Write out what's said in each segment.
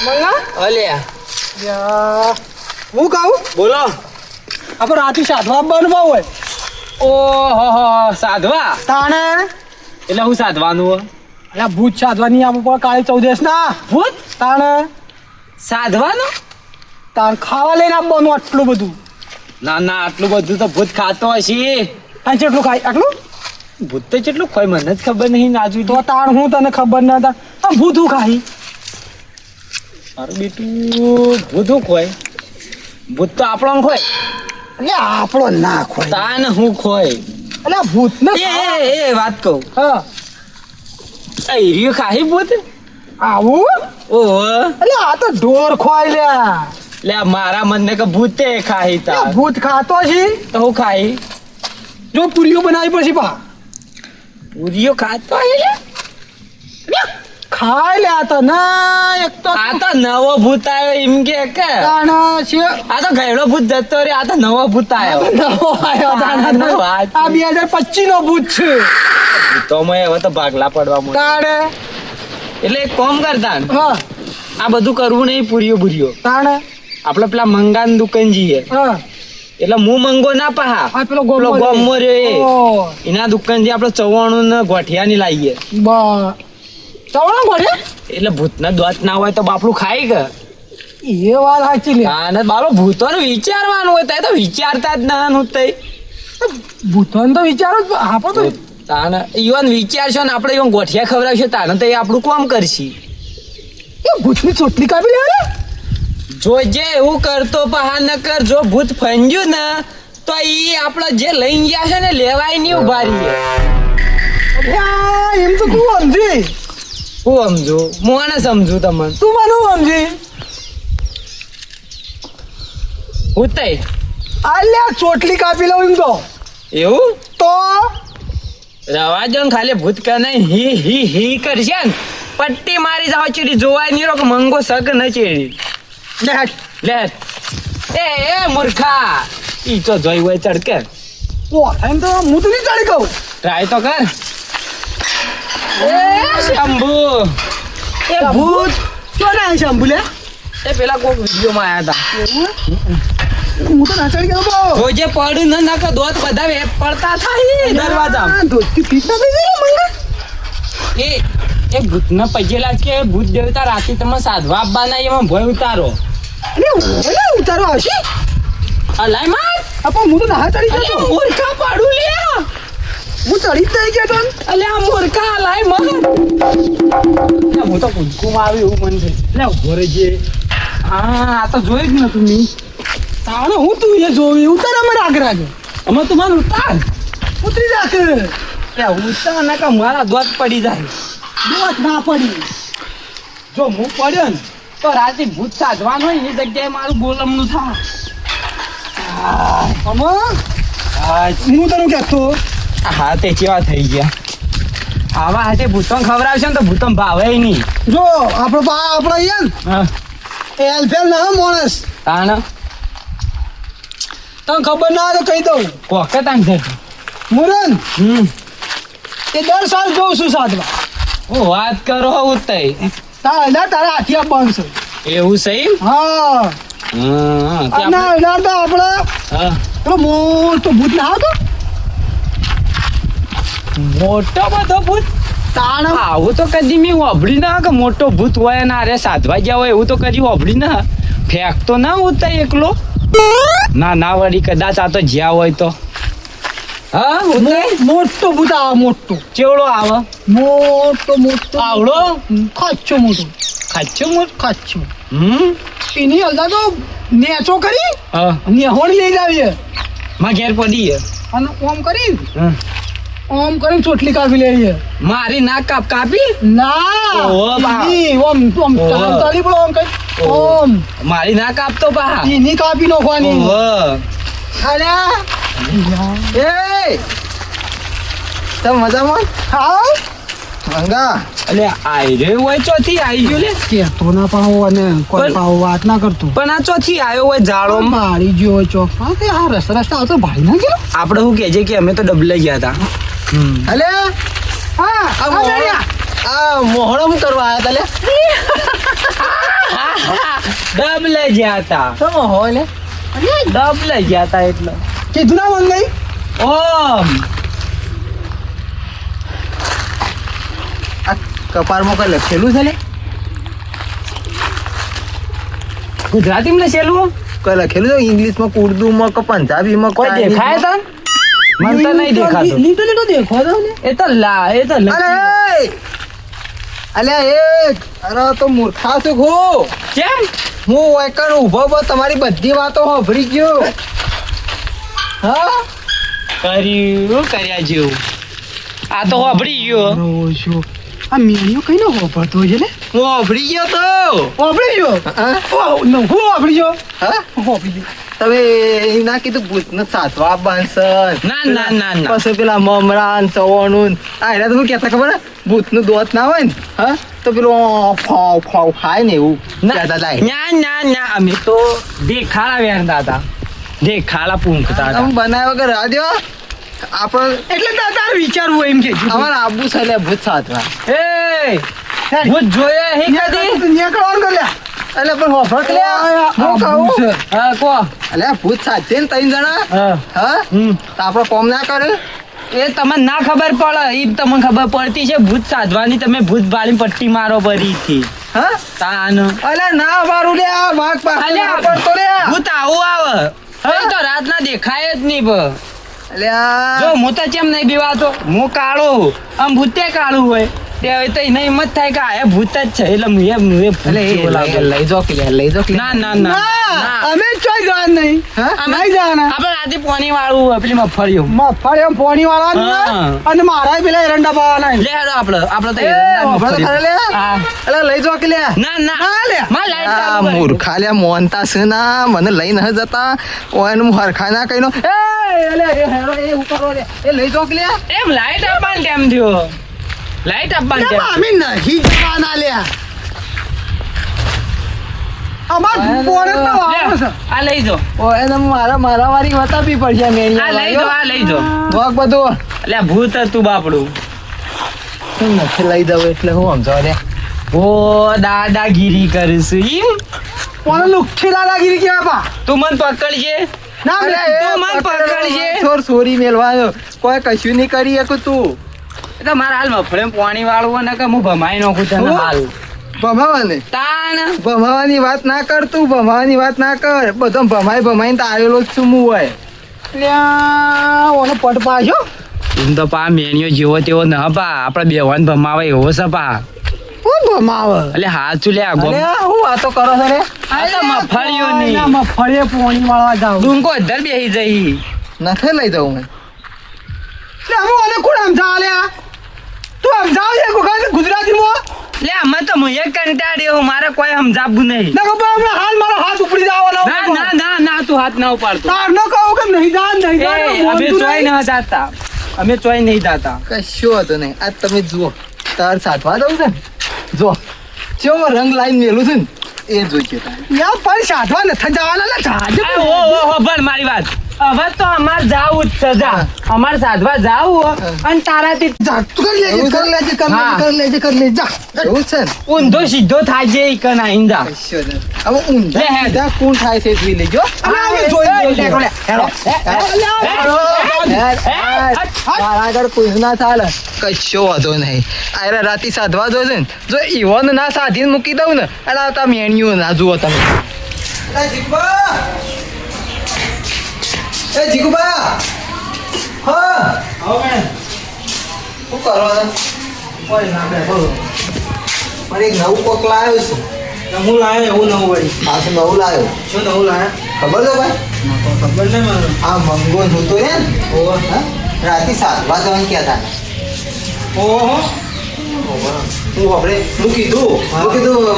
મંગા અલ્યા હું કહું બોલો. આપણે રાતે સાધવા આવવાનું હોય ઓહો સાધવા તાણે એટલે હું સાધવાનું અલ્યા ભૂત સાધવાની આવું પણ કાળી ચૌદશ ના ભૂત તાણે સાધવાનું? તાણ ખાવા લઈને આપવાનું આટલું બધું. ના ના આટલું બધું તો ભૂત ખાતો હશે. અને કેટલું ખાય આટલું ભૂત તો કેટલું ખાય મને જ ખબર નહીં. નાજુ તો તાણ હું તને ખબર ના હતા આ ભૂત હું ખાઈ મારું બેટું ભૂત હું ખોય? ભૂત તો આપણો ખોય. એટલે આપણો ના ખોય તાન હું ખોય. એટલે ભૂત ને એ વાત કહું હા હીરિયો ખાહી ભૂત? આવું ઓહો એટલે આ તો ઢોર ખોય લ્યા લે મારા મનને કે ભૂતે ખાહી તા ભૂત ખાતો છે તો હું ખાઈ જો પૂરીઓ બનાવી પછી પા પૂરીઓ ખાતો હે ખાઈ લે આ તો ના એક તો આ તો નવો ભૂત આવ્યો એમ કે તાણ છે આ તો ગયડો ભૂત જતો રે આ તો નવો ભૂત આવ્યો. નવો આયો તાણ વાત આ 2025 નો ભૂત છે તો મેં હવે તો ભાગલા પડવા માંડ્યા. તાણે એટલે એક કામ કરતા હા આ બધું કરવું નહીં પૂરીઓ ભૂરીઓ તાણે આપડે પેલા મંગાન દુકાન જઈએ હા એટલે હું મંગો ના પહા આ પેલો પેલો ગોમો રહ્યો ઓ એના દુકાન થી આપડે ચવાણું ને ગોઠિયાની લાવીએ બા ચવણા પડે એટલે ભૂતના દોત ના હોય તો બાપડું ખાય કે એ વાત સાચી લે અને બાપડો ભૂતોનું વિચારવાનું હોય તો વિચારતા જ ના હું તઈ ભૂતોન તો વિચારો જ આપો તો તાને ઈવન વિચારશો ને આપણે ઈવન ગોઠિયા ખવડાવશો તાને તો એ આપણું કામ કરશી. એ ભૂતની ચોટલી કાપી લે જોજે એવું કરતો પહા ન કર જો ભૂત ફંજ્યું ને તો ઈ આપણે જે લઈને ગયા છે ને લેવાય નહીં ઉભા રહીએ. એમ તો તું સમજી હું સમજુ મોને સમજુ તમને તું મને સમજી હું તઈ આલ્યા ચોટલી કાપી લઉં એમ તો એવું તો રવા દો ને ખાલી ભૂત કે નહીં હી હી હી કરશે ને પટ્ટી મારી જાવ ચીડી જોવાય નહીં રો કે મંગો સગ ન ચેડી લે લે એ મૂર્ખા ઈ તો જોઈ હોય ચડકે ઓ એમ તો હું તો નહીં ચાલી કહું ટ્રાય તો કર. એ શંભુ એ ભૂત ક્યાં ના છે અંબુલે એ પેલા કોક વિડીયો માં આયા હતા હું તો ના ચાલી ગયો બો રોજે પડ્યું ન નાખ દોત બધા પડતા થાય દરવાજા દોસ્તી પીતા થઈ જાય મંગા એ ભૂતના પજેલા કે ભૂત દેવતા રાતે તમે સાધવા આપવાના એમાં ભય ઉતારો અરે ઉતારો હશે અલાય માર આપો હું તો ના ચાલી અલે ગયો મૂર્ખા પાડું લે હું ચડી જ થઈ ગયો તો અલે આ મૂર્ખા અલાય મર હું તો કુંકુમ આવ્યું એવું મન છે લે ઉભો રહેજે. હા આ તો જોઈ જ નતું મી તાણે હું તું એ જોવી ઉતાર અમે રાગ રાગે અમે તો મારું ઉતાર ઉતરી રાખ લે ઉતાર ના કા મારા દોત પડી જાય. દોત ના પડી જો હું પડ્યો ને તો રાતે ભૂત સાધવાનું હોય એની જગ્યાએ મારું ગોલમનું થાય. અમો હું તને કહેતો હા તે કેવા થઈ ગયા આવા હાથે ભૂતો ખવડાવશે ને તો ભૂતો ભાવે નહીં. જો આપણો બા આપણો અહીંયા હા એ એલફેલ ના માણસ તાણ તને ખબર ના હોય તો કહી દઉં કોકે તાણ છે મુરન એ 10 સાલ જોઉં છું સાધવા હું વાત કરો હું તઈ તારા હાથિયા બંધ છે એવું સહી હા હા ના એના તો આપણે પેલો મોટો ભૂત ના આવતો મોટો બધો ભૂત તાણ આવું તો કદી મેં હોભળી ના કે મોટો ભૂત હોય ને અરે સાધવા ગયા હોય એવું તો કદી હોભળી ના ફેંકતો ના હોતા એકલો ના ના વળી કદાચ આ તો જ્યાં હોય તો હા મોટો ભૂત આવે મોટો ચેવડો આવે મોટો આવડો ખાચ્ચો મોટો ખાચ્યો મોટ ખાચ્ચો એની હલતા તો નેચો કરી હા નેહોણી લઈ જાવીએ માં ઘેર પડી અને ઓમ કરી ઓમ કરીને ચોટલી કાપી લઈએ મારી નાક કાપી ના ઓહો, બા. ઈ ઓમ ઓમ તાળી પડો ઓમ કઈ ઓમ મારી નાક કાપતો પા ઈની કાપી નાખવાની અરે એ તમ મજામાં હા મંગા અલે આઈ રે હોય ચોથી આવી ગયો લે કેતો ના પાવો અને કોઈ પણ- પાવો વાત ના કરતો પણ આ ચોથી આવ્યો હોય જાળો મારી ગયો ચોક હા તે આ રસ્તા આવતો ભાડી ના ગયો આપણે શું કહેજે કે અમે તો ડબલે ગયા હતા અલે હા આ મોહરમ કરવા આયા તા લે હા ડબ લઈ ગયા તા તમે હો લે ડબ લઈ ગયા તા એટલે કીધું ના મન નહીં ઓમ આ કપારમાં કઈ લખેલું છે લે ગુજરાતીમાં લખેલું કઈ લખેલું છે ઇંગ્લિશમાં કે ઉર્દુમાં કે પંજાબીમાં કોઈ દેખાય તન મને તો નહીં દેખાતું લીટો દેખો તો ને એ તો અરે અલ્યા અરે તો મૂર્ખા છું હું કેમ હું વાયકર ઉભો તમારી બધી વાતો સાંભળી ગયો હા કર્યા જેવું આ તો વાપરી ગયો આ મેળીઓ કઈ નો વાપરતો છે ને હું સાંભળી ગયો તો વાપરી ગયો હા હું વાપરી ગયો હા વાપરી ગયો તમે ના કીધું ભૂતને સાચવા બાંધશે ના, ના, ના, ના. પછી પેલા મમરાન ચવાણું આ એના તમે કહેતા ખબર હે? ભૂતનું દોત ના હોય ને હા તો પેલું ફાવ ફાવ ખાય ને એવું કહેતા હતા એ. ના અમે તો દેખાડા વેરતા હતા દેખાડા પૂંખતા હતા તમે બનાવ્યા વગર રાહ દ્યો. આપણે એટલે દાદા વિચારવું એમ કે અમારે આબુ છે લે ભૂત સાચવા એ ભૂત જોયે હે કદી નીકળવાનું કર્યા એટલે પણ હોફળ કે લે હું કહું હા કો એટલે ભૂત સાચે ને ત્રણ જણા હા હા તો આપણે કોમ ના કરે એ તમને ના ખબર પડે એ તમને ખબર પડતી છે ભૂત સાધવાની તમે ભૂત બાળી પટ્ટી મારો ભરીથી હા તાન અલે ના મારું લે આ વાઘ પાસે અલ્યા, ના પડતો લે ભૂત આવું આવે એ તો રાતના દેખાય જ નહીં બ એટલે આ જો હું તો કેમ નહીં બીવાતો હું કાળો આમ ભૂતે કાળું હોય તે હવે તો એને હિંમત થાય કે આ ભૂત જ છે એટલે હું ભૂત એટલે જેવો લાગે. લઈ જો કે લઈ જો કે ના ના ના ના અમે ચોઈ જવાનું નહીં હા? નહીં જવાના આપણે રાતે પોણી વાળું પેલી મફળિયું મફળે પોણી વાળા હા. અને મારા પેલા એરંડા પાવાના લે હેડો આપણે તો એ, આપણે તો ખરા લે. હા. એટલે લઈ જો કે લે ના ના ના લે. માં લાઈટ આ ચાલુ કરી. મૂર્ખા લે મોનતા છે ના મને લઈ ન જતા ઓયનું હરખા ના કઈનો એ અલે અરે હેરો એ ઉપર લે એ લઈ જો કે લે એમ લાઈટ આપવાનો ટાઈમ થયો લાઈટ આપવાનો એમાં ટાઈમ અમે નહીં જવાના લ્યા અમાર પોરે તો આવો છે આ લઈ જો ઓ એને મારા વારી વતાપી પડશે આ મેણિયા લઈ જો આ લઈ જો વાગ બધું એટલે ભૂત હતું બાપડું શું નથી લઈ દઉં એટલે હું સમજો રે ઓ દાદાગીરી કરીશું ઈમ પોરે લુખ્ખી દાદાગીરી કેવા બા તું મન પકડજે ના અરે લે એ તું મન પકડજે. છોર સોરી મેલવાનો કોઈ કશું નહીં કરી શકું તું એ તો મારા હાલ મફળે પાણી વાળવું હોય ને કે હું ભમાઈ નાખું તને હું? હાલ ભમાવાને તાણ ભમાવાની વાત ના કર તું ભમાવાની વાત ના કર બધો ભમાઈને તો આવેલો જ છું હું હોય લ્યા ઓનો પટ પાછો એમ તો પા મેણિયો જેવો તેવો ન પા આપણે બેવાન ભમાવે એવો છે પા હું ભમાવે એટલે હાચું લે અરે હું વાતો કરો છો રે આ તો મફળીઓની. મફળીએ પોણી વાળવા જાવ ડુંકો અધર બેહી જઈ નથી લઈ દઉં હું લે અમે ઓને કોણ સમજાવ લ્યા તું સમજાવ છે કોઈ ગુજરાતીમાં લે અમે તો હું એક કંટાળ્યો મારે કોઈ સમજાવવું નહીં ના ખબર હમણાં હાલ મારો હાથ ઉપડી જવાનો ના ના ના ના તું હાથ ના ઉપાડતો તાર ન કહું કે નહીં જાન નહીં જાન એ, અમે ચોય ન જાતા અમે ચોય નહીં જાતા કશું હતું નહીં આજ તમે જુઓ તાર સાધવા દઉં છે ને જો કેવો રંગ લાઈન મેલું છે ને એ જોઈશે તારે યા પણ સાધવા નથી જવાના ને જાજે આ ઓ ઓ ભણ મારી વાત હવે તો અમાર જાવું જ છે જા અમાર સાધવા જાવું અને તારાથી જા તું કરી લેજે કરી લેજે હા. કરી લેજે કરી લેજે જા એવું છે ને ઊંધો સીધો થાય છે ઈ કન આઈંદા કશું નહીં. હવે ઊંધા લે હેડ. સીધા કોણ થાય છે એ જોઈ લેજો અમે જોઈ લે લે હેરો મારા આગળ કોઈ ના ચાલે કશો વાંધો નહીં અરે રાતે સાધવા દો છે ને જો ઈવન ના સાધીને મૂકી દઉં ને એટલે આ મેણિયું ના જુઓ તમે એ જીગુબા હા શું કરવાનું કોઈ ના બેઠો મારે એક નવું કોક લાવ્યો છું હું લાયો એવું નવું વળી પાછું નવું લાવ્યો શું નવું લાયા ખબર છે ભાઈ ખબર નહીં મને આ મંગો જોતો રે ને હા રાતે સાધવા જવાનું કહેતા ઓહો હું કીધું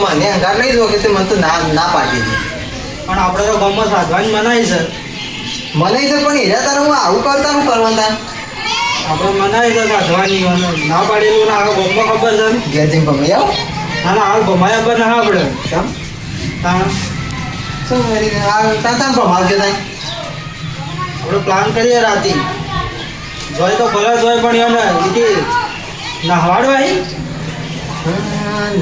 મને અંગાર લઈ દો કે તે મને તો ના પાડી દીધી પણ આપણે તો ગામમાં સાધવાની મનાઈ છે મને છે પણ એના તારે હું આવું કરતા હું કરવાનું તાર આપણે મનાઈ છે સાધવાની ના પાડેલું ના આગળ ગામમાં ખબર છે ને ઘેર જઈને ગમે આવો ના ના હાલ ભમાયા પર ના આપણે કેમ તાણ શું કરી તાર પ્રભાવ છે તાર આપણે પ્લાન કરીએ રાતે જોઈ તો ભલે જોઈ પણ એને નાહવાડવા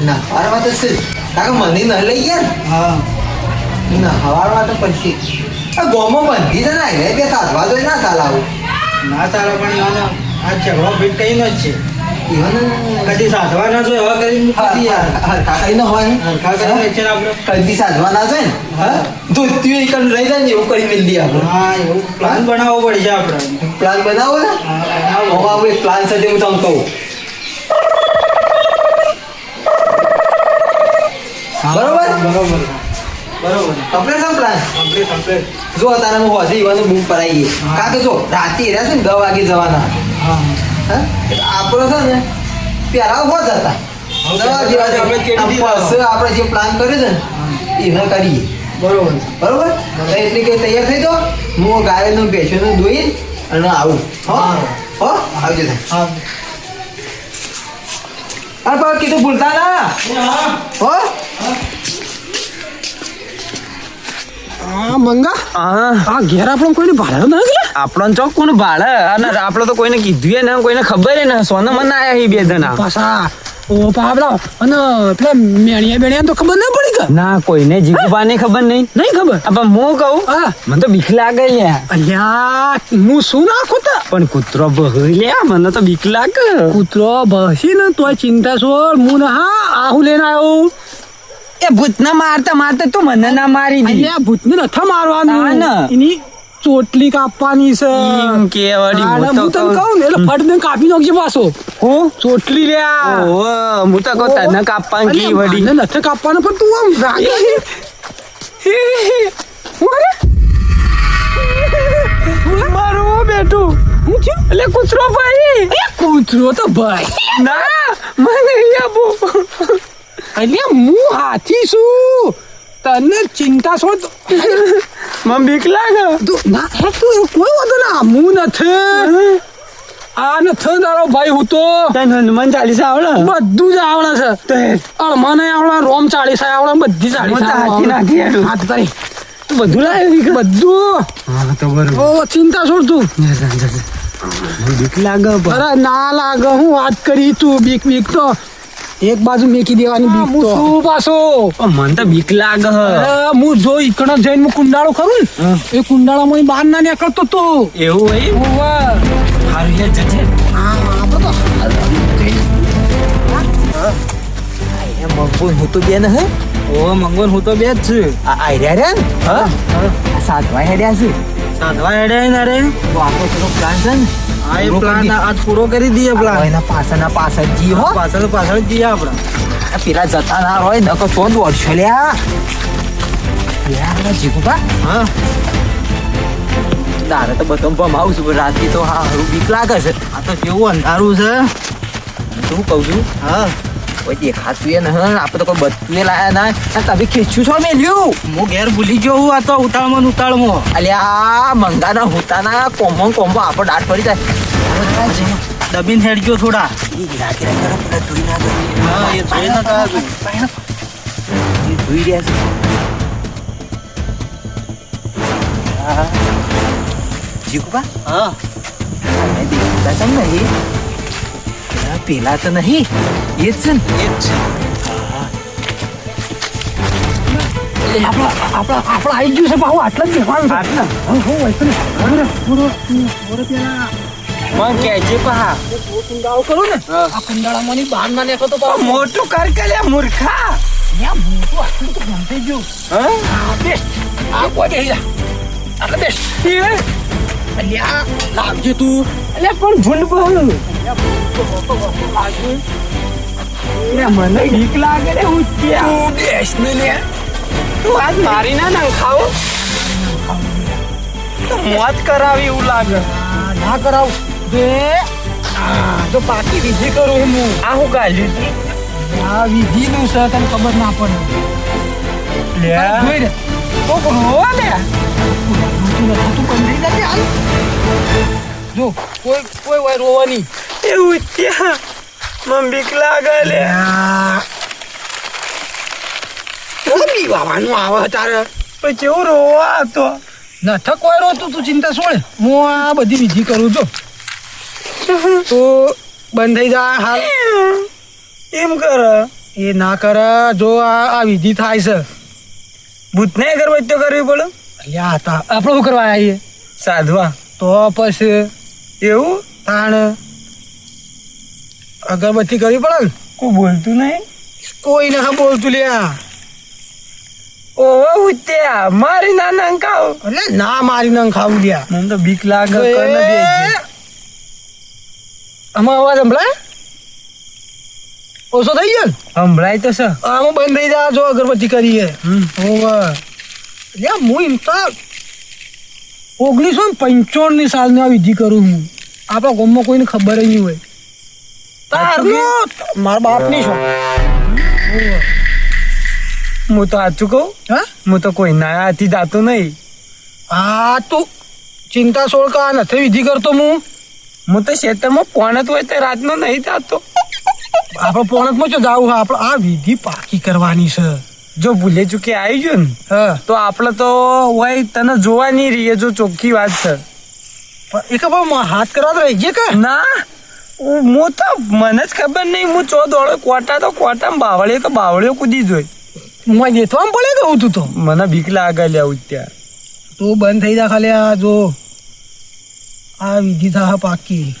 ના પાડવા તો છે કાકા મને ન લઈ ગયા ને હા ના હવારમાં તો પછી આ ગોમાં બંધી છે ને બે સાધવા તો ના ચાલે આવું ના ચાલે પણ યાર આ ઝઘડો ફીટ કઈ નો જ છે કદી સાધવા ના જોઈએ હવે કરી મૂકી યાર હરખા કઈ ન હોય ને હરખા કરી છે આપણે કદી સાધવા ના જાય ને હા. ધોત્યું એક રહી જાય ને એવું કરી મેળ દઈએ આપણે હા એવું પ્લાન બનાવવો પડશે આપણે પ્લાન બનાવો ને બનાવો. હવે આપણે પ્લાન સાથે હું તમને કહું બરોબર બરોબર બરોબર કમ્પ્લીટ છે પ્લાન કમ્પ્લીટ કમ્પ્લીટ જો તારે હું હોજે ઈવાનું બૂમ પડાવીએ હા. કારણ કે જો રાતે રહ્યા છે ને 10 વાગે જવાના હા હા આપણો છે ને પેલા હો જતા હવે આપણે કેવી રીતે આપણે જે પ્લાન કર્યો છે ને એને કરીએ બરોબર બરોબર તો એટલે કે તૈયાર થઈ દો હું ગાયનું ભેંસોનું દોઈ અને આવું હો હા. હો આવજો થાય હા હા પણ કીધું ભૂલતા ના હો હા મંગા હા આ ઘેર આપણને કોઈને ભાડે ના ગયા આપણને ચોક કોણ ભાડે અને આપણે તો કોઈને કીધું ને કોઈને ખબર ને સોના મને આયા એ બે જણા પાછા ઓ પાવડા અને પેલા મેણિયા બેણિયા તો ખબર ના પડી કે ના કોઈને જીગુબાને ખબર નહીં નહીં ખબર પણ હું કહું હા મને તો બીક લાગે યાર અલ્યા હું શું નાખું તા પણ કૂતરો લ્યા મને તો બીક લાગે કૂતરો ભસી ને તોય ચિંતા છોડ હું ને હા આહુ લઈને આવ્યો એ ભૂતના મારતા મારતા તું મને ના મારી દી અલ્યા ભૂતને નથા હા મારવાનું ને. એની ચોટલી કાપવાની છે એમ કેવાડી આને હું હું તો તને કહું ને એટલે ફટ દઈને કાપી નાખજે પાછો હું ચોટલી લ્યા ઓહો હું તો કહું તને કાપવાનું કી વડી મને નથી કાપવાનું પણ તું આમ રાગે મારું બેટું હું છે એટલે કૂતરો ભાઈ કૂતરો તો ભાઈ ના મને આપો અલ્યા હું હાથી છું તને ચિંતા છો મને બીક લાગે ના હે તું એવું કોઈ વાંધો ના હું નથી આ નથી તારો ભાઈ હું તો તને હનુમાન ચાલીસા આવડે બધું જ આવડે છે મને આવડે રોમ 40 આવડે બધી 40 હાથી નાખી આલું. હાથ તારી તું બધું લાવ્યો બધું હા તો બરોબર ઓ ચિંતા છોડ તું બીક લાગે અરે ના લાગે હું વાત કરી તું બીક બીક તો એક બાજુ મેકી દેવાની બીક તો શું પાછો મને તો બીક લાગે અરે હું જો ઈકણ જઈને હું કુંડાળો ખરું ને એ કુંડાળામાં બહાર ના નીકળતો તો એવું હોય ઓવા સારું યાર જજે મગબૂત હું તો બે ને હે ઓ મંગોન હું તો બે જ છું આ આયર્યા રે ને હા આ સાધવા હેડ્યા છે સાધવા હેડે ને રે તો આપણો પેલો પ્લાન છે ને આ એ પૂરો પ્લાન કરી આજ પૂરો કરી દઈએ આપણે પ્લાન એના પાછળના પાછળ જી હો પાછળ પાછળ જ જઈએ આપણે આ પેલા જતા ના હોય નકો તો દોડશો લ્યા યાર જીગુબા હા તારે તો બધો ભમાવું છું પણ રાતે તો હા હારું બીક લાગે છે આ તો કેવું અંધારું છે શું કહું છું હા કોઈ દેખાતું એ નહીં આપણે તો કોઈ બધું એ લાયા ના અને તમે ખીચ્યું છો મેલ્યું હું ઘેર ભૂલી ગયો હું આ તો ઉતાળમાં ને ઉતાળમાં અલ્યા મંગાના હોતાના કોમ્બો આપણો દાંત પડી જાય દબીન હેડ ગયો થોડા એ રાગે રાગે પેલા જોઈ ના જાય. હા એ જોઈ ના કાઢ. એ જોઈ રહ્યા છે હા. જીગુબા હા આને દેખતા છે ને એ પેલા તો નહીં એ જ છે ને એ જ છે આપણે આવી ગયું છે ભાવ આટલા જ બેવાનું આટલા? મને કહેજે પા કુંડાળો કરો ને આ કુંડાળામાંની બહાર ના નીકળો તો પાછો મોટું કર કે લે મૂર્ખા ત્યાં મોટું આટલું તો બંધ થઈ ગયું હા આ બેસ્ટ આ કોઈ બેસી જા આટલા બેસ્ટ અલ્યા લાવજે તું અલ્યા પણ ઝુંડ બહુ લે મને બીક લાગે રે ઉચ્યા તું બેસ ને લે તું આજ મારી ના નખાવો તો મોત કરાવી એવું લાગે ના કરાવ બે જો પાકી વિધિ કરું હું આ હું ગાલ્યું આ વિધિનું છે તને ખબર ના પડે લે જોઈ રે કોક રોવા લે તું બંધ થઈ જજે હાલ જો કોઈ હોય રોવાની એ ઉચ્યા મને બીક લાગે લે કોની વાવાનું આવે તારે પછી કેવું રોવા હતો નઠક કોઈ રોતું તું ચિંતા છોડે હું આ બધી વિધિ કરું છું તો બંધ થઈ જાય હાલ એમ કર એ ના કરે જો આ વિધિ થાય છે ભૂતને અગરબત્તીઓ કરવી પડે અલ્યા હતા આપણે શું કરવા આવીએ સાધવા તો પછી એવું તાણ અગરબત્તી કરવી પડે ને કોઈ બોલતું નહીં કોઈ ના બોલતું લ્યા ઓહો ઉત્યા મારી નાના અંકાવ એટલે ના મારી નંગ ખાવું લ્યા મને તો બીક લાગે કને બેજે આમાં અવાજ સંભળાય ઓછો થઈ ગયો ને સંભળાય તો છે આમાં બંધ થઈ જા જો અગરબત્તી કરીએ લ્યા હું એમ તો 1955 સાલની આ વિધિ કરું હું આપણા ગામમાં કોઈને ખબર જ નહીં હોય મારા બાપની છો હું તો સાચું કહું હા હું તો કોઈ ના હાથી જાતો નહીં હા તું ચિંતા છોડ કા નથી વિધિ કરતો હું તો ખેતરમાં પોણત હોય તો રાતનો નહીં જાતો આપણે પોણતમાં જો જાવું હા આપણે આ વિધિ પાકી કરવાની છે જો ભૂલે ચૂકે આવી ગયો ને હા તો આપણે તો હોય તને જોવા નહીં રહીએ જો ચોખ્ખી વાત છે પણ એ ખબર હાથ કરવા તો રહી ગયા કે ના હું તો મને જ ખબર નહીં હું ચો દોડો કોટા તો કોટા બાવળીઓ કૂદી જોઈ હું દેખવા પડે કહું તું તો મને બીક લાગે લ્યા ત્યાં તું બંધ થઈ જા ખાલી આ જો આ વિધિ થા પાકી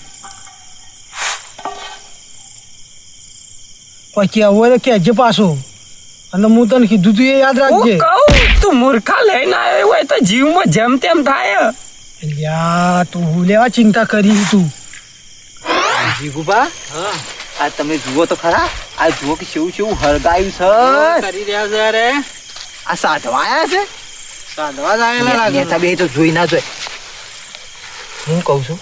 પછી આવો તો કહેજે પાછો અને હું તને કીધું તું એ યાદ રાખજે હું કહું તું મૂર્ખા લઈને આવ્યો હોય તો જીવમાં જેમ તેમ થાય લ્યા તું લેવા ચિંતા કરી તું જીગુબા આ તમે જુઓ તો ખરા આ જુઓ કે કેવું હળગાયું છે કરી રહ્યા છે યાર આ સાધવા આયા છે સાધવા જ આવેલા લાગે નેતા બે તો જોઈ ના જોઈ હું કહું છું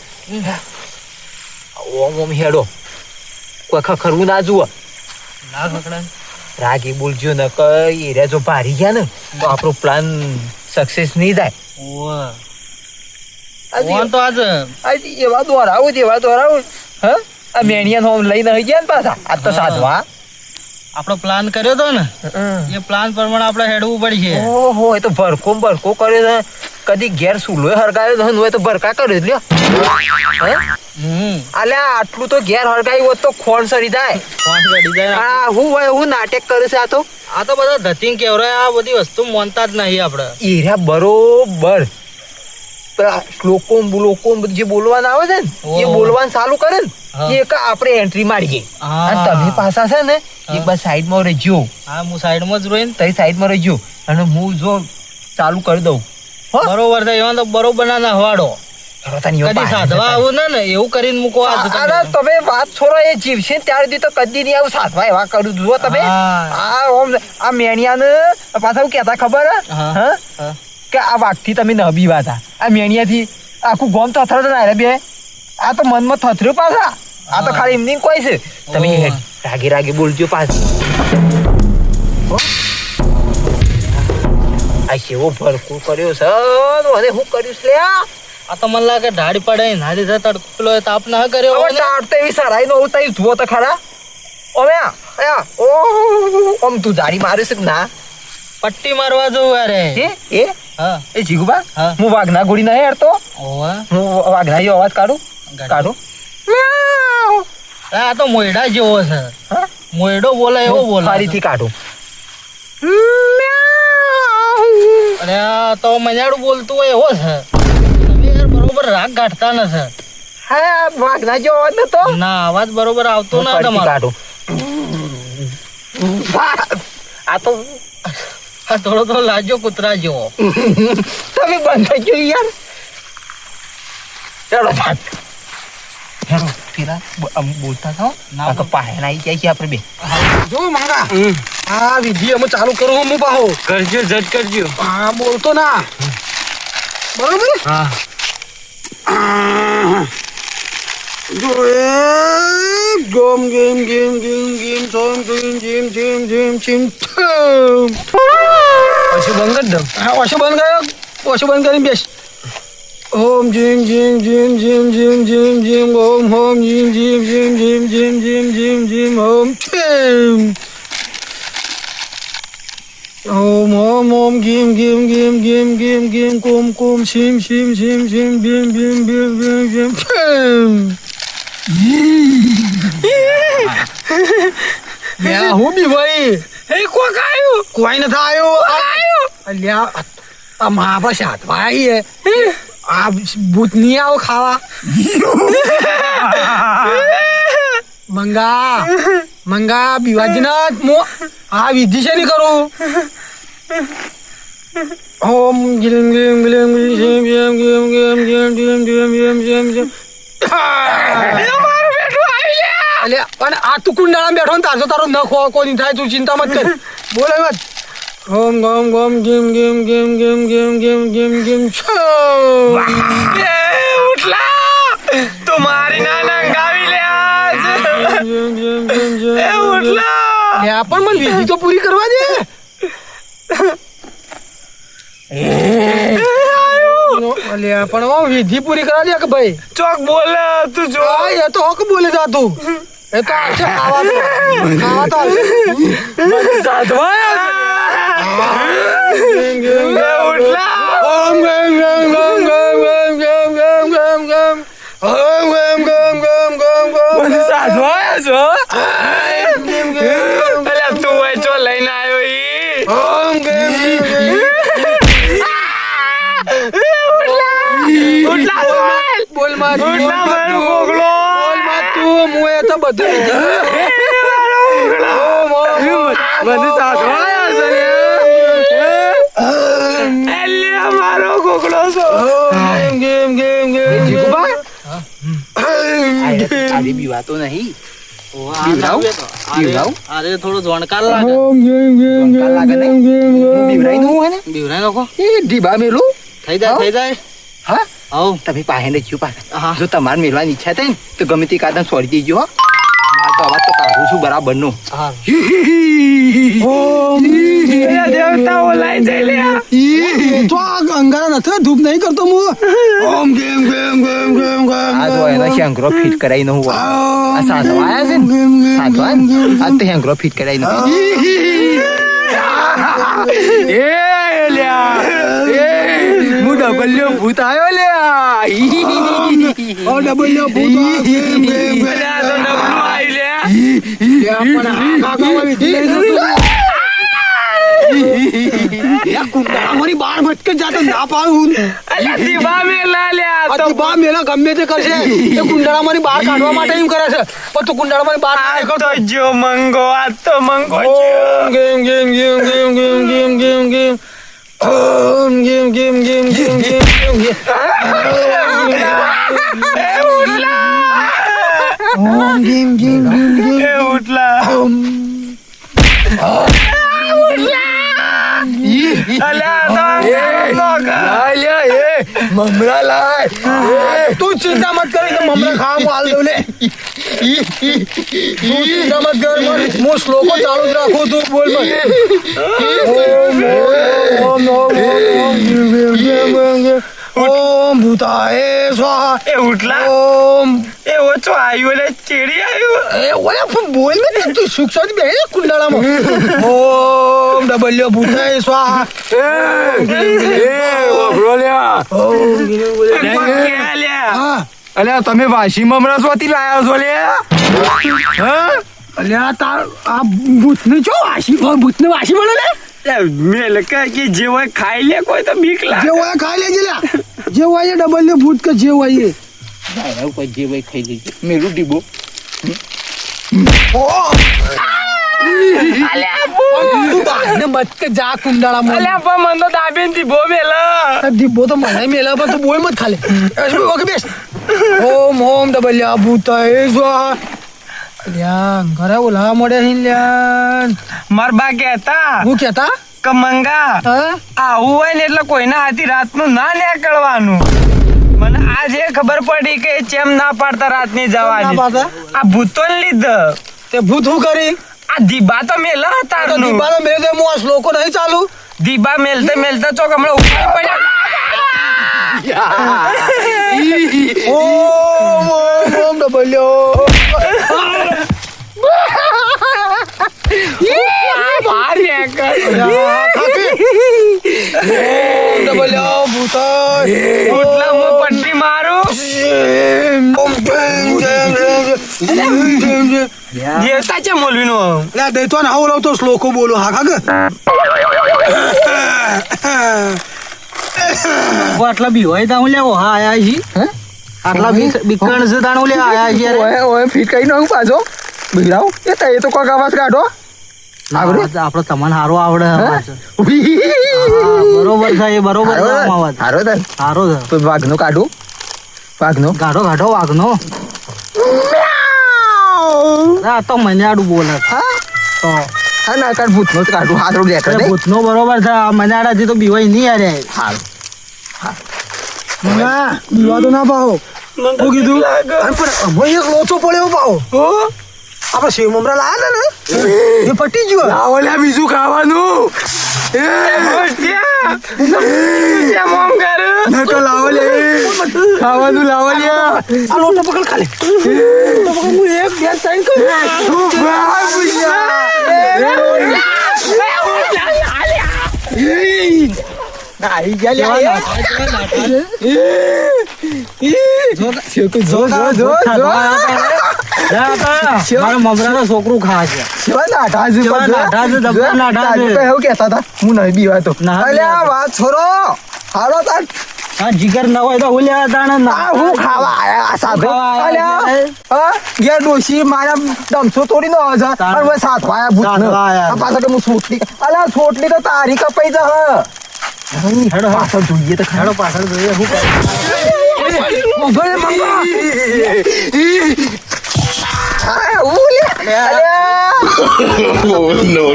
ઓમ હેડો કોઈ ખખરવું ના જુઓ ના પકડા રાગી બોલજો ન કઈ એરિયા જો ભારી ગયા ને તો આપણો પ્લાન સક્સેસ નહીં થાય ઓન તો આજ આજે એવા દોરાવું હા આ મેણિયા હોમ લઈને આવી ગયા ને પાછા આ તો સાધવા આપણો પ્લાન કર્યો તો ને એ પ્લાન પ્રમાણે આપણે હેડવું પડશે ઓહો એ તો ભરકો કર્યો છે કદી ઘેર સુલોય હરગાયો છે હોય તો ભરકા કર્યો જ લ્યો અલ્યા આટલું તો ઘેર હરગાયું હોત તો ખોણ સરી જાય કોણ ચડી જાય આ હું નાટક કરે છે આ તો બધા ધતિંગ કેવરાય આ બધી વસ્તુ માનતા જ નહીં આપણે એરા બરોબર શ્લોકો જે બોલવાના આવે છે ને એ બોલવાનું ચાલુ કરે ને એક આપણે એન્ટ્રી મારીએ અને તમે પાછા છે ને એક બાર સાઈડમાં રહેજો હા હું સાઈડમાં જ રોઈને તઈ સાઈડમાં રહેજો અને હું જો ચાલુ કરી દઉં બરોબર થાય એમાં તો બરોબર ના હવાડો કદી સાધવા આવું ને એવું કરીને મૂકો તમે વાત છોડો એ જીવશે ત્યાર સુધી તો કદી નહીં આવું સાધવા એવા કરું જુઓ તમે આ મેણિયાને પાછા એવું કહેતા ખબર હા કે આ વાઘથી તમે નબી વાતા આ મેણિયાથી આખું ગોમ થથરો ના રે બે આ તો મનમાં થથર્યું પાછા આ તો ખાલી એમની કોઈ છે તમે રાગે બોલજો પાછું આ કેવો ભરકું કર્યો છે અને હું કર્યું છે આ તો મને લાગે ઢાળી પડે નારી જતા પેલો તાપ ના કર્યો ટાટ તો એવી સરાઈ નો ઉતારી જુઓ તો ખરા ઓમે ઓમ તું જાડી મારે છે ના પટ્ટી મારવા જવું યાર એ હા એ જીગુબા હું વાઘના ગોળી ના હેરતો હું વાઘના અવાજ કાઢું આ તો મોયડા જેવો છે મોયડો બોલે એવો બોલે ફરીથી કાઢું અરે આ તો મજાડું બોલતું હોય એવો છે તમે યાર બરોબર રાગ કાઢતા નથી હા વાઘના જેવો અવાજ નતો ના અવાજ બરોબર આવતો ના તમારો કાઢું આ તો થોડો લાજો કૂતરા જેવો તમે બંધ થઈ ગયો યાર ચાલો પેલા બોલતા થાઓ ના તો પાહે આવી જાય છે આપણે બે જો મંગા આ વિધિ અમે ચાલુ કરું હું પાહો કરજો જજ કરજો હા બોલતો ના બરોબર હા જો ગોમ ગેમ ગેમ ગેમ ગેમ સોમ ગેમ જીમ જીમ જીમ ચીમ પછી બંધ કરી દઉં હા ઓછો બંધ કર્યો ઓછો બંધ કરીને બેસ ઓમ જીમ જીમ જીમ જીમ જીમ જીમ જીમ ઓમ હોમ જીમ જીમ જીમ જીમ જીમ જીમ જીમ જીમ ઓમ ચીમ ઓમ ઓમ ઓમ ગીમ ગીમ ગીમ ગીમ ગીમ ગીમ કુમ કુમ શીમ શીમ શીમ શીમ ભીમ ભીમ ભીમ ભીમ ભીમ ચીમ લે હું બી ભાઈ એ કોક આવ્યું કોઈ ન થાયો અલ્યા આ મહાપા સાતભાઈ આ ભૂત નહીં આવો ખાવા મંગા બીવાજીના આ વિધિ છે નહીં કરું ઓમ ગિલમ ગિલમ ગિલમ ગિલમ ગિલમ ગિલમ ગિલમ ગિલમ ગિલમ ગિલમ ગિલમ ગિલમ અલ્યા પણ આ તું કુંડાળા બેઠો ને તારો ન ખો કોઈ થાય તું ચિંતા મત કર બોલે મત ઓમ ગમ ગમ ગિમ ગિમ ગિમ ગિમ ગિમ ગિમ ગિમ ગિમ છો ઉઠલા તમારી નાના ગાવી લે આજ એ ઉઠલા લે પણ મને વિધિ તો પૂરી કરવા દે અલ્યા પણ ઓ વિધિ પૂરી કરવા દે કે ભાઈ ચોક બોલે તું જો એ તો હોક બોલે જા તું એ તો આવશે ખાવા તો આવશે ઓમ ગમ ગમ ગમ ગમ ગમ ગમ ગમ ગમ ઓમ ગમ ગમ ગમ ગમ ગમ મને સાધવાય છો અલ્યા તું એ ચો લઈને આવ્યો ઈ ઓમ ગમ ઉઠલા બોલ માં ઉઠલા મારો ગોગલો બોલ માં તું મુએ તો બધું મને સાધવાય છે અલ્યા મારો ગોગલો છો ગેમ ગેમ ગેમ આરી બીવાતો નહીં અરે થોડો જોણકાર લાગે જોણકાર લાગે નહીં? બીવરાઈ નું હે ને બીવરાઈ નાખો એ ઢીબા મેલું થઈ જાય હા આવ તમે પાહેને જીવ હા. પાછા જો તમારે મેળવાની ઈચ્છા થાય ને તો ગમે તે કાદન છોડી દેજો હો મારે તો અવાજ તો કાઢું છું બરાબર નો હા દેવતાઓ લઈ જઈ લે તો આ અંગારા નથી ધૂપ નહીં કરતો હું ઓમ ગેમ ગેમ ગેમ ગેમ ગેમ આ જો એનો શંકરો ફિટ કરાઈ નો હું આ સાધવા આયા છે ને સાધવા આ તો શંકરો ફિટ કરાઈ નો એ લ્યા એ હું ડબલ્યો ભૂત આવ્યો લ્યા ઓ ડબલ્યો ભૂત ગેમ ગેમ અલ્યા તો ડબલું આવી લ્યા પણ આ કાકા વિધિ કુંડાળામાંની બાર ભટકે જાતો ના પાડું અલ્યા દીવા મેલા લ્યા તો બા મેલા ગમે તે કરશે એ કુંડાળામાંની બહાર કાઢવા માટે એમ કરે છે પણ તું કુંડાળામાંની બહાર ના આ નીકળતો. તો જો મંગો આ તો મંગો ઓમ ગેમ ગેમ ગેમ ગેમ ગેમ ગેમ ગેમ ગેમ ઓમ ગેમ ગેમ ગેમ ગેમ ગેમ ગેમ ઓમ ગેમ ગેમ ગેમ ગેમ એ ઉઠલા ઓમ મમરા લાય તું ચિંતા મત કરી તો મમરા ખાવા હાલ દઉં લે તું ચિંતા મત કર હું શ્લોકો ચાલુ જ રાખું તું બોલ મત ઓમ ઓમ ઓમ ઓમ ભૂતાય સ્વાહા એ ઉઠલા ઓમ એ ઓછો આવ્યો લે ચેડી આવ્યો એ ઓલા પણ બોલ ને તું સુખ શાંતિ બે કુંડાળામાં ઓમ ડબલ્યો ભૂતાય સ્વાહા હા અલ્યા તમે વાસી મમરા શોથી લાયા છો લે અલ્યા તાર આ ભૂતને જો વાસી ભૂતને વાસી બોલે લે મેલ કે જે હોય ખાઈ લે કોઈ તો બીક જે લાગે હોય ખાઈ લેજે લ્યા જે હોય ડબલ્યો ભૂત કે જે હોય એ કોઈ જે ભાઈ ખાઈ લેજે મેલું ડીબો તું બાને મત કે જા કુંડાળામાં અલ્યા પણ મન તો દાબેન થી બો મેલા દીબો તો મને મેલા પણ તું બોય મત ખાલે ઓકે બેસ ઓમ ઓમ ડબલ્યા ભૂતાય સ્વાહા અલ્યા ઘરે ઓલા મોડે હિન લ્યા માર બા કહેતા હું કહેતા કે મંગા હા આવું હોય ને એટલે કોઈના હાથી રાતનું ના નીકળવાનું મને આજ એ ખબર પડી કે ચેમ ના પાડતા રાતની ના જવાની પાડતા? આ ભૂતો લીધે તે ભૂત હું કરી આ દીબા તો મેલા તો હતા દીબાનો મેળ દે હું આ શ્લોકો નહીં ચાલુ દીબા મેલતે મેલતે ચોક હમણાં ઉપર પડ્યા ઓમ ઓમ ઓમ ડબલ્યો બહાર નીકળ. ડબલ્યો ભૂતાય ઓટલા હું પટ્ટી મારું દેવતા છે મોલવીનો લે દઈતો ને આવું લાવ તો શ્લોકો બોલો હા કાગ આટલા બી હોય તા હું લેવો હા આયા છી આટલા બીકણ છે તાણું લે આયા છી ઓય ઓય ફીટ કઈ નો પાછો બિરાવ એ તો કોક આવાજ કાઢો આપણો તમને હારો આવડે બરોબર છે એ બરોબર અવાજ હારો છે હારો છે તો વાઘનો કાઢો વાઘનો ગાઢો ગાઢો વાઘનો આ તો મન્યાડું બોલે હા તો હા ના કાઢ ભૂતનો જ કાઢું હાથરો લેકર દે ભૂતનો બરોબર છે આ મન્યાડાથી તો બીવાય નહીં યાર હાલ ના દીવા તો ના પાહો હું કીધું અને પણ અમે એક લોચો પડ્યો પાહો આપણે સેવ મમરા લાયા ને એ પટી ગયો લાવો લે બીજું ખાવાનું લાવો લે ખાવાનું લાવો લે આ લોટો પકડ ખાલે તો પકડ હું એક બે ત્રણ આવી ગયા મારા મમરાનો છોકરું ખા છે એવું કેતા હતા હું નહીં બીવાતો ના, અલ્યા વાત છોરો હાલો તાર હા જીગર ના હોય તો ઓલ્યા તાણે ના હું ખાવા આયા સાધુ ખાવા અલ્યા આયા. હા ઘેર ડોશી મારા દમસો તોડી નો આવે છે અને મેં સાધવા આયા ભૂત સાધવા આયા. પાછા કે હું સોટલી અલ્યા સોટલી તો તારી કપાઈ જા હેડો, પાછળ જોઈએ તો હેડો પાછળ જોઈએ શું કરે હા ઉલે અલ્યા No,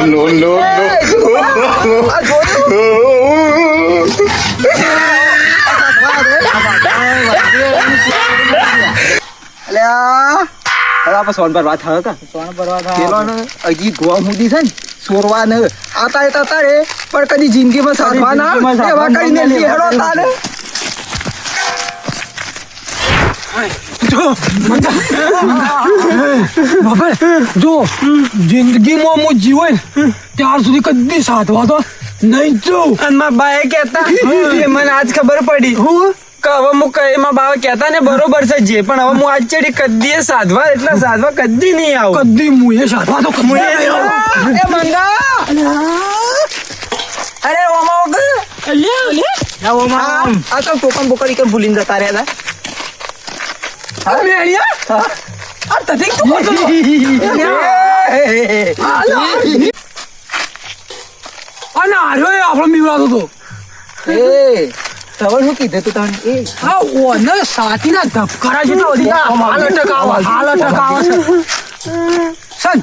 no, no, આ જોયું અલ્યા હવે આપણે સોન પર વાત થયો કા સોન પરવા પેલો ને હજી ગોવા મુદી છે ને સોરવા ને આતા એ તારે પણ કદી જિંદગીમાં સાધવા ના જિંદગીમાં એવા સાધવા કરીને ના હેડો તારે જો જિંદગીમાં હું જીવન ત્યાર સુધી કદી સાધવા તો નહીં જઉં અને મારા બાએ કહેતા એ મને આજ ખબર પડી હું કે હવે હું કઈ મારા બાવા કહેતા ને બરોબર છે જે પણ હવે હું આજ ચડી કદી સાધવા એટલે સાધવા કદી નહીં આવું કદી મુએ સાધવા તો કદી નહીં આવું. એ મંગા અરે ઓમા વગર આ તો ટોકન બોકર ઈકન ભૂલીને જતા રહ્યા હતા આ તથિક તું કરતો હતો. અને આર્યો એ આપણો બીવડાતો હતો એ તમે શું કીધું તું તને એ આ ઓને સાતીના ધબકારા જેટલા વધી ગયા. હાલ અટક આવે છે સન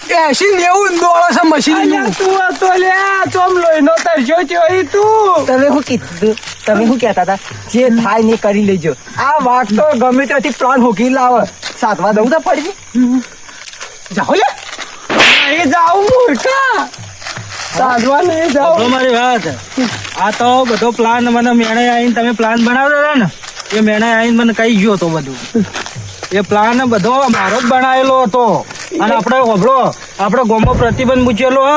80-90 દોડો છે મશીન તું હતો લે ચોમ લોહીનો તરસ્યો ચોરી તું તમે શું કીધું તમે શું કહેતા હતા જે થાય ને એ કરી લેજો આ વાઘ તો ગમે ત્યાંથી પ્લાન હોકી લાવે સાધવા દઉં તો પડી જાઓ લે નહીં જાઉં મોટા સાધવા નહીં જાઉં મારી વાત આ તો બધો પ્લાન મને મેણે આવીને તમે પ્લાન બનાવતા હતા ને એ મેણે આવીને મને કહી ગયો હતો બધું એ પ્લાન બધો મારો જ બનાવેલો હતો અને આપણે હોભળો આપણે ગોમો પ્રતિબંધ મૂકેલો હ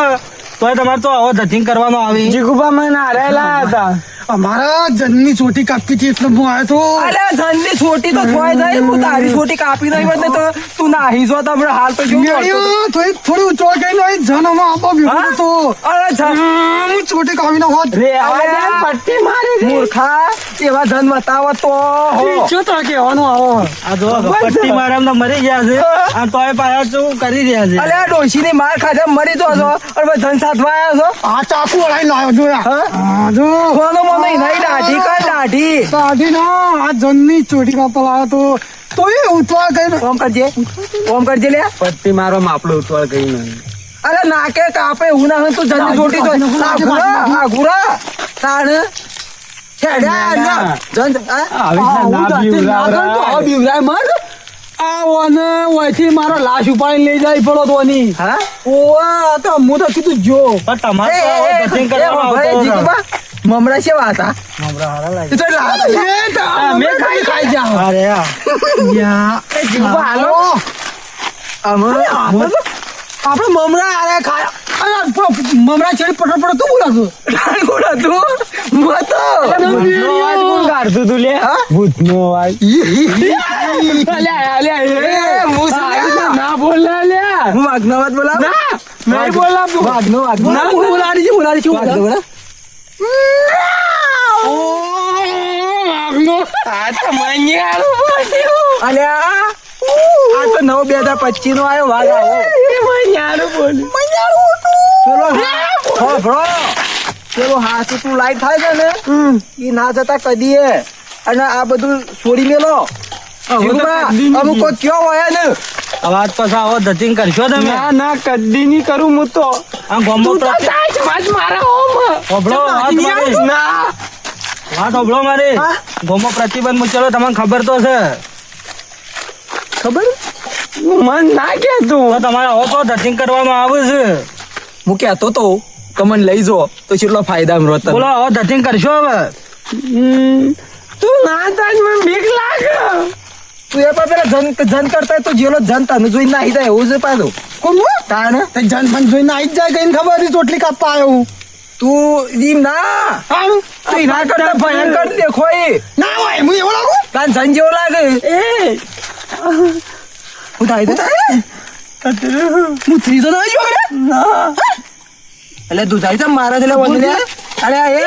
તો તમારે તો આવો ધતિંગ કરવાનો આવી જીગુબા મને હારેલા હતા અમારા જનની ચોટી કાપી હતી એટલે હું આવ્યો તો અરે ધનની છોટી તો થોય જાય હું તારી છોટી કાપી નહીં બને તો તું નાહી જો તો હમણાં હાલ તો જો તો એ થોડી ઊંચો ગઈ નહીં જનમાં આપો બીજો તો અરે હું ચોટી કાપીને હોત રે પટ્ટી મારી મૂર્ખા એવા ધન બતાવો તો ચેતા કહેવાનું આવો આ જો પટ્ટી મારા તો મરી ગયા છે આ તોય પાછા શું કરી રહ્યા છે અરે આ ડોશી ની માર ખાધા મરી તો છો અને ધન સાધવા આવ્યો છો આ ચાકુ લઈને લાવ્યો જોયા હા જો કોનો મોનો નહીં દાઢી કર દાઢી દાઢી ના આ જનની ચોટી કાપવા લાવ્યો તો એ ઉતવા ગઈ ઓમ કરજે લે પટ્ટી મારો માપડો ઉતવાળ ગઈ નહીં અરે નાકે કાપે હું ના હોય તો જલ્દી છોટી તો આગુરા તાણ છેડ્યા ના જન બીવરાય મર આ ઓને ઓયથી મારો લાશ ઉપાડીને લઈ જાય પડો તો ની હા ઓવા તો હું તો કીધું જો પણ તમારે તો આવો ધતિંગ કરવામાં આવતો હતો. મમરા છે વાતા હમણાં હારા લાગે. મેં ખાઈ જાઓ અરે આ. હાલો આપણે મમરા આરે ખાયા મમરા છેડી પટો પટો તું બોલાતું કોણ હતું? હું હતો. ભૂતનો અવાજ કોણ કાઢતું તું લે? ભૂતનો અવાજ. હું સાહેબ ના બોલ લે. હું વાઘનો અવાજ બોલાવ. નહીં બોલાવું. વાઘનો ના, હું બોલાડી છું વાઘનો બોલા. આ તો મણિયાળું બોલ્યું. અલ્યા આ તો 9/2025 નો આવ્યો વાઘ આવો. મણિયાળું બોલ્યું. પેલો ભરો પેલો હાથ તું લાઈટ થાય છે ને એ ના જતા કદી અને આ બધું છોડી મેલો. જીગુબા, અમુક કોઈ કયો હોય ને અવાજ પછી આવો ધતિંગ કરશો તમે ના ના કદી નહીં કરું હું તો. આ ગોમો તું તો તાજ માજ મારા ઓમ. હોભળો વાત મારી. ના વાત હોભળો મારી. ગોમો પ્રતિબંધ મૂકેલો તમને ખબર તો છે. ખબર મન ના કે તું. તો તમારે આવો તો ધતિંગ કરવામાં આવે છે. હું કહેતો તો તમને લઈ જો તો કેટલો ફાયદા મળત. બોલો આવો ધતિંગ કરશો હવે. તું ના તાજ મને બીક લાગે. તું એ પેલા જન કરતા તો જેલો જન તને જોઈને નાહી જાય એવું છે પાછું. કોણ તાને તે જન પણ જોઈને આવી જ જાય કઈ ખબર હતી ચોટલી કાપવા આવ્યો હું તું ઈ ના આમ તું ના કરતા ભયંકર દેખો એ ના હોય હું એવો લાગુ તાન જન જેવો લાગે. હું થાય હું ત્રીજો ના જો એટલે તું થાય મારા એટલે વંદને. અરે એ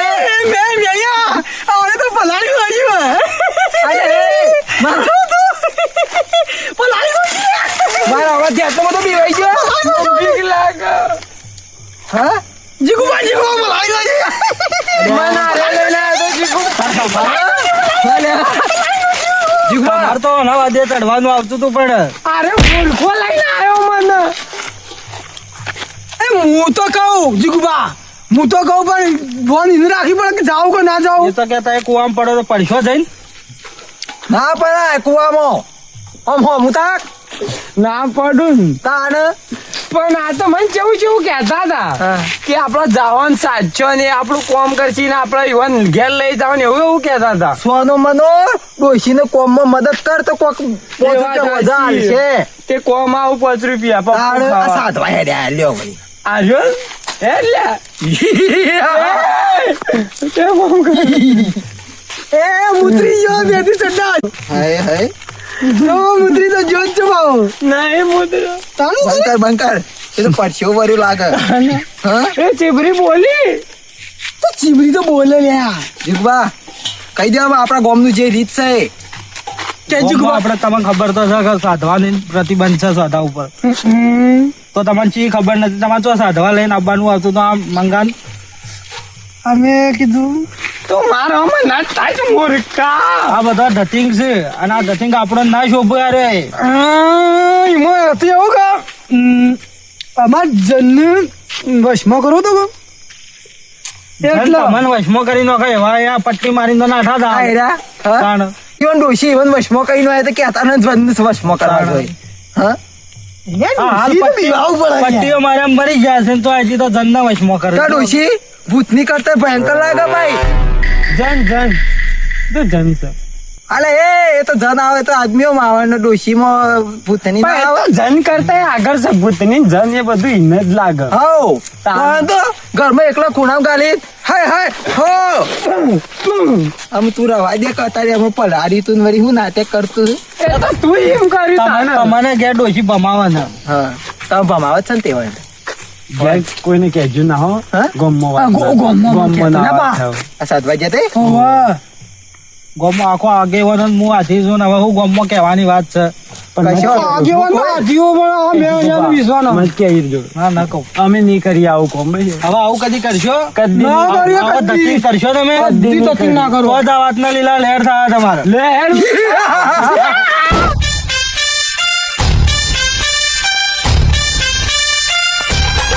મેં મેયા આવડે તો પલાળી વાળ્યું અરે પલાળી વાળ્યું મારા અવાજ થી આટલો બધો બીવાઈ ગયો. બીક લાગે. હા જીગુબા પલાળી વાળ્યું મને હારે લઈને આવ્યો તો જીગુ. જીગુબા તમારે તો નવા દે ચડવાનું આવતું હતું પણ અરે ભૂલખો લઈને આવ્યો મને. હું તો કહું જીગુબા હું તો કહું પણ ફોન એને રાખી પડે કે જાઉં કે ના એ જાઉં તો કેતા કુવામાં પડો તો પડશો જઈને. ના પડાય કુવામાં આમ હો મુતાક ના પડું ને. તાન પણ આ તો મને કેવું કેવું કહેતા હતા કે આપડે જવાનું સાચો ને આપણું કોમ કરશી ને આપડે યુવાન ઘેર લઈ જાવ ને એવું એવું કહેતા હતા. સોનો મનો ડોશીને કોમમાં મદદ કર તો કોક મજા આવશે. તે કોમ આવું 5 રૂપિયા તાણ આ પપ્પુ સાધવા હેડ્યા લ્યો ભાઈ. આજો એટલે તે કોમ કરી. એ મુત્રી જો બેથી ચડ્ડા હાય હાય જો મુત્રી તો જો જ ભાવ નહીં મુદ્રા. તાણું બંકર એ તો પરસ્યો ભર્યું લાગે. હા એ ચીબરી બોલી. તો ચીમરી તો બોલે લ્યા જીગબા કહી દેવામાં આપણા ગામનું જે રીત છે એ. કે ગોમમાં જીગુબા આપણે તમને ખબર તો છે કે સાધવાની પ્રતિબંધ છે સાધા ઉપર. તો તમને ચી ખબર નથી. તમારે જો સાધવા લઈને આવવાનું આવતું તો આમ મંગાન. અમે કીધું તો મારો આમાં ના થાય મોરકા. આ બધા ધતિંગ છે અને આ ધતિંગ આપણને ના શોભે યાર. એમાં હતું એવું કે અમાર જનને વશમાં કરો તો એટલે તમને વશમાં કરી નાખે એવા આ પટ્ટી મારીને તો નાઠા હતા. આયરા હા તાણ. ઈવન ડોશી ઈવન વશમાં કઈ નો તો કહેતા ને વશમાં કરવા જોઈએ. હા હા, હાલ પટ્ટીઓ મારે આમ ભરી ગયા છે ને તો આજી તો જનના વશમાં કરે. કા ડોશી ભૂતની કરતા ભયંકર લાગે ભાઈ. જન તો જન છે. અલે એ તો જન આવે તો આદમીઓ માં આવે ને ડોશીમાં ભૂતની ના પણ એ આવે. તો જન કરતા આગળ છે ભૂતની જન એ બધું ઈને જ લાગે. હઉ તો ઘરમાં એકલા ખૂણામાં ગાલી હાય હાય હો આમ તું રવા દે કતારી આમ પલારી તું વળી હું નાટક કરતું છું. એ તો તું એમ કર્યું તાને. તમને ઘેર ડોશી ભમાવાના. હા તમે ભમાવત છે ને તે વાંધે. ઘેર કોઈને કહેજો ના હો. હા? ગોમમાં વાત ગોમમાં ના વાત થાવ. આ સાતવા જતે ગોમમાં આખો આગેવાનો ને હું આથી છું ને હવે હું ગોમમાં કહેવાની વાત છે. પણ કશો આગેવાન આજીઓ પણ મેં અહીંયા વિશ્વાનો મત કે ઈરજો. ના ના કહું. અમે નહીં કરી આવું કોમ ભાઈ. હવે આવું કદી કરશો. કદી ના નહીં. કરીએ આવો કદી. ધતિંગ કરશો તમે. કદી નહીં ધતિંગ ના કરો. તો જ આ વાતના લીલા લહેર થાય તમારે. લે હેડ.